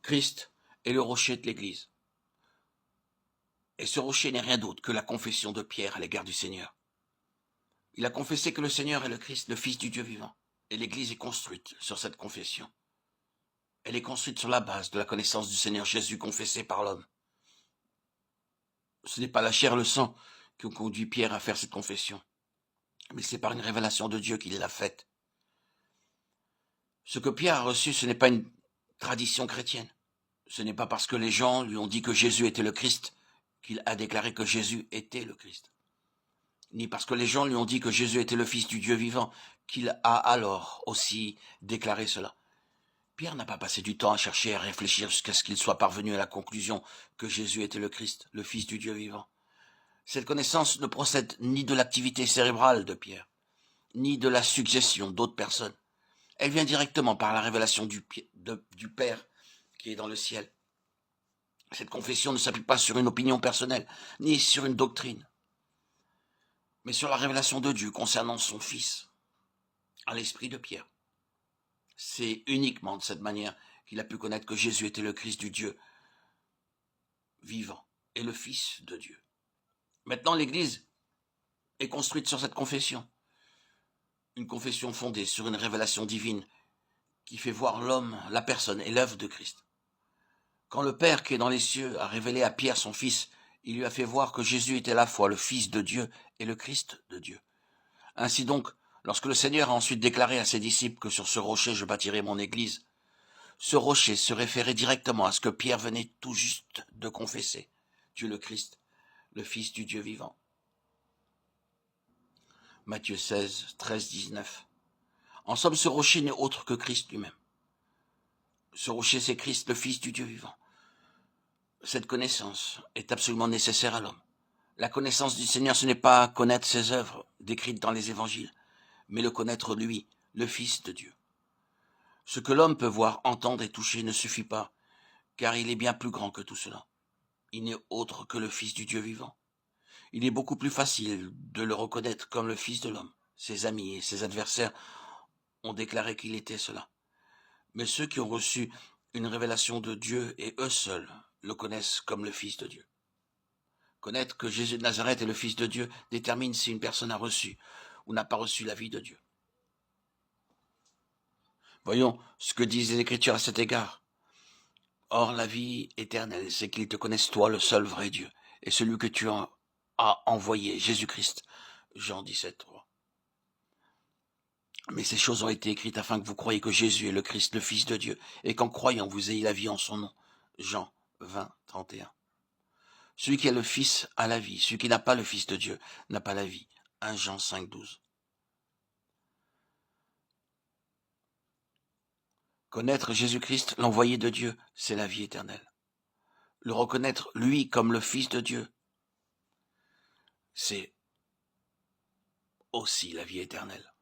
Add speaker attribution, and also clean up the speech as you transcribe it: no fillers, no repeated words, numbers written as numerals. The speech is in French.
Speaker 1: Christ est le rocher de l'Église. Et ce rocher n'est rien d'autre que la confession de Pierre à l'égard du Seigneur. Il a confessé que le Seigneur est le Christ, le Fils du Dieu vivant. Et l'Église est construite sur cette confession. Elle est construite sur la base de la connaissance du Seigneur Jésus confessé par l'homme. Ce n'est pas la chair et le sang qui ont conduit Pierre à faire cette confession, mais c'est par une révélation de Dieu qu'il l'a faite. Ce que Pierre a reçu, ce n'est pas une tradition chrétienne. Ce n'est pas parce que les gens lui ont dit que Jésus était le Christ qu'il a déclaré que Jésus était le Christ. Ni parce que les gens lui ont dit que Jésus était le Fils du Dieu vivant qu'il a alors aussi déclaré cela. Pierre n'a pas passé du temps à chercher et à réfléchir jusqu'à ce qu'il soit parvenu à la conclusion que Jésus était le Christ, le Fils du Dieu vivant. Cette connaissance ne procède ni de l'activité cérébrale de Pierre, ni de la suggestion d'autres personnes. Elle vient directement par la révélation du Père qui est dans le ciel. Cette confession ne s'appuie pas sur une opinion personnelle, ni sur une doctrine, mais sur la révélation de Dieu concernant son Fils, à l'esprit de Pierre. C'est uniquement de cette manière qu'il a pu connaître que Jésus était le Christ du Dieu vivant et le Fils de Dieu. Maintenant, l'Église est construite sur cette confession. Une confession fondée sur une révélation divine qui fait voir l'homme, la personne et l'œuvre de Christ. Quand le Père qui est dans les cieux a révélé à Pierre son Fils, il lui a fait voir que Jésus était à la fois le Fils de Dieu et le Christ de Dieu. Ainsi donc, lorsque le Seigneur a ensuite déclaré à ses disciples que sur ce rocher je bâtirai mon Église, ce rocher se référait directement à ce que Pierre venait tout juste de confesser, Dieu le Christ, le Fils du Dieu vivant. Matthieu 16, 13, 19. En somme, ce rocher n'est autre que Christ lui-même. Ce rocher, c'est Christ, le Fils du Dieu vivant. Cette connaissance est absolument nécessaire à l'homme. La connaissance du Seigneur, ce n'est pas connaître ses œuvres décrites dans les évangiles, mais le connaître lui, le Fils de Dieu. Ce que l'homme peut voir, entendre et toucher ne suffit pas, car il est bien plus grand que tout cela. Il n'est autre que le Fils du Dieu vivant. Il est beaucoup plus facile de le reconnaître comme le Fils de l'homme. Ses amis et ses adversaires ont déclaré qu'il était cela. Mais ceux qui ont reçu une révélation de Dieu et eux seuls le connaissent comme le Fils de Dieu. Connaître que Jésus de Nazareth est le Fils de Dieu détermine si une personne a reçu ou n'a pas reçu la vie de Dieu. Voyons ce que disent les Écritures à cet égard. Or, la vie éternelle, c'est qu'ils te connaissent toi, le seul vrai Dieu, et celui que tu as envoyé, Jésus-Christ. Jean 17, 3. Mais ces choses ont été écrites afin que vous croyiez que Jésus est le Christ, le Fils de Dieu, et qu'en croyant vous ayez la vie en son nom. Jean 20, 31. Celui qui a le Fils a la vie, celui qui n'a pas le Fils de Dieu n'a pas la vie. 1 Jean 5, 12. Connaître Jésus-Christ, l'envoyé de Dieu, c'est la vie éternelle. Le reconnaître, lui, comme le Fils de Dieu, c'est aussi la vie éternelle.